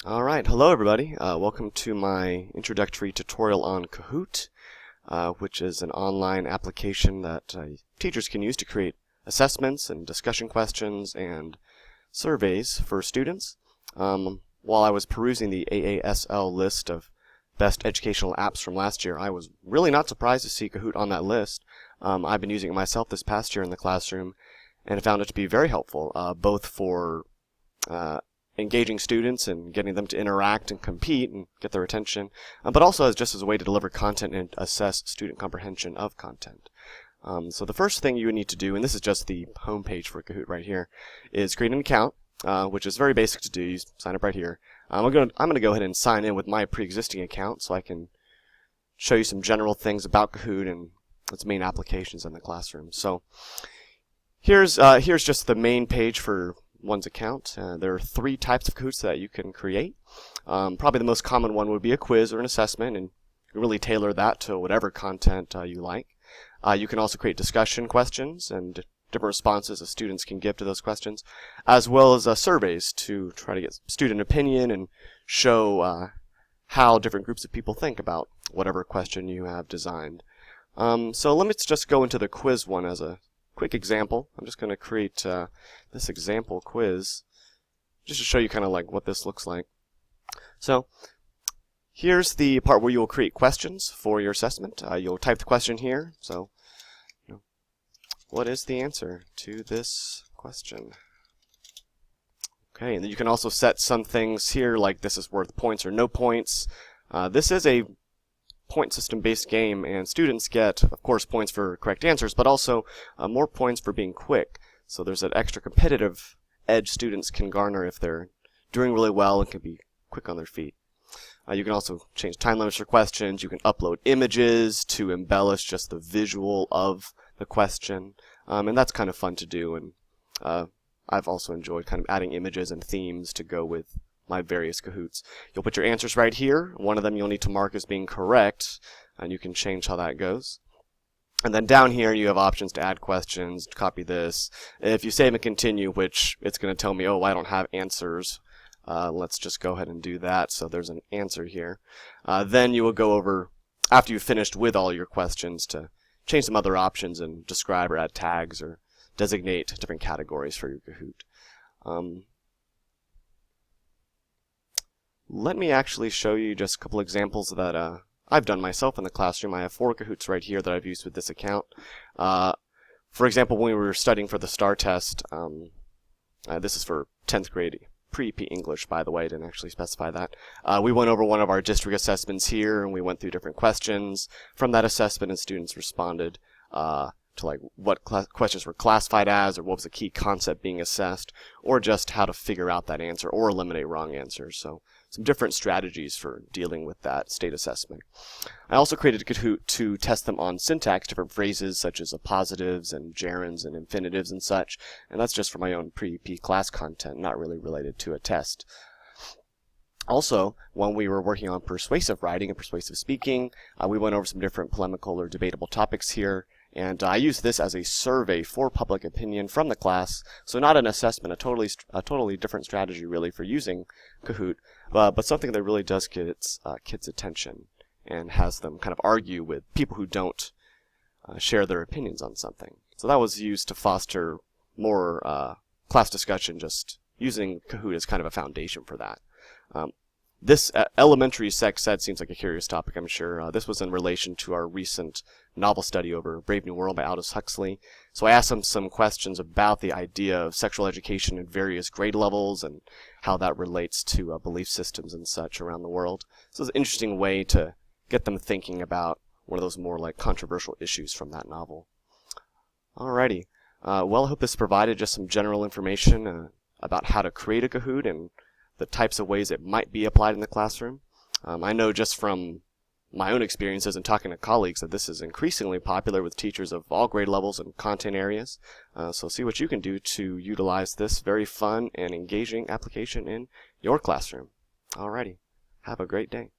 Alright, hello everybody. Welcome to my introductory tutorial on Kahoot, which is an online application that teachers can use to create assessments and discussion questions and surveys for students. While I was perusing the AASL list of best educational apps from last year, I was really not surprised to see Kahoot on that list. I've been using it myself this past year in the classroom and found it to be very helpful, both for engaging students and getting them to interact and compete and get their attention, but also as a way to deliver content and assess student comprehension of content. So the first thing you would need to do, and this is just the home page for Kahoot right here, is create an account, which is very basic to do. You sign up right here. I'm going to go ahead and sign in with my pre-existing account so I can show you some general things about Kahoot and its main applications in the classroom. So here's just the main page for one's account. There are three types of Kahoots that you can create. Probably the most common one would be a quiz or an assessment, and you can really tailor that to whatever content you like. You can also create discussion questions and different responses that students can give to those questions, as well as surveys to try to get student opinion and show how different groups of people think about whatever question you have designed. So let me just go into the quiz one as a quick example. I'm just going to create this example quiz just to show you kind of like what this looks like. So here's the part where you will create questions for your assessment. You'll type the question here. So, what is the answer to this question? Okay, and then you can also set some things here, like this is worth points or no points. This is a point system based game, and students get, of course, points for correct answers, but also more points for being quick. So there's an extra competitive edge students can garner if they're doing really well and can be quick on their feet. You can also change time limits for questions. You can upload images to embellish just the visual of the question, and that's kind of fun to do. And I've also enjoyed kind of adding images and themes to go with my various Kahoots. You'll put your answers right here. One of them you'll need to mark as being correct, and you can change how that goes. And then down here you have options to add questions, to copy this. If you save and continue, which it's going to tell me, oh, I don't have answers, let's just go ahead and do that. So there's an answer here. Then you will go over, after you've finished with all your questions, to change some other options and describe or add tags or designate different categories for your Kahoot. Let me actually show you just a couple examples that I've done myself in the classroom. I have 4 Kahoots right here that I've used with this account. For example, when we were studying for the STAR test, this is for 10th grade pre-P English, by the way, I didn't actually specify that. We went over one of our district assessments here, and we went through different questions from that assessment, and students responded to like what questions were classified as, or what was the key concept being assessed, or just how to figure out that answer or eliminate wrong answers. So some different strategies for dealing with that state assessment. I also created a Kahoot to test them on syntax, different phrases such as appositives and gerunds and infinitives and such, and that's just for my own pre-P class content, not really related to a test. Also, when we were working on persuasive writing and persuasive speaking, we went over some different polemical or debatable topics here, and I used this as a survey for public opinion from the class, so not an assessment, a totally different strategy really for using Kahoot, but something that really does get its kids' attention and has them kind of argue with people who don't share their opinions on something. So that was used to foster more class discussion, just using Kahoot as kind of a foundation for that. This elementary sex ed seems like a curious topic, I'm sure. This was in relation to our recent novel study over Brave New World by Aldous Huxley. So I asked them some questions about the idea of sexual education in various grade levels and how that relates to belief systems and such around the world. So it's an interesting way to get them thinking about one of those more like controversial issues from that novel. Alrighty. Well, I hope this provided just some general information about how to create a Kahoot and the types of ways it might be applied in the classroom. I know just from my own experiences and talking to colleagues that this is increasingly popular with teachers of all grade levels and content areas. So see what you can do to utilize this very fun and engaging application in your classroom. Alrighty, have a great day.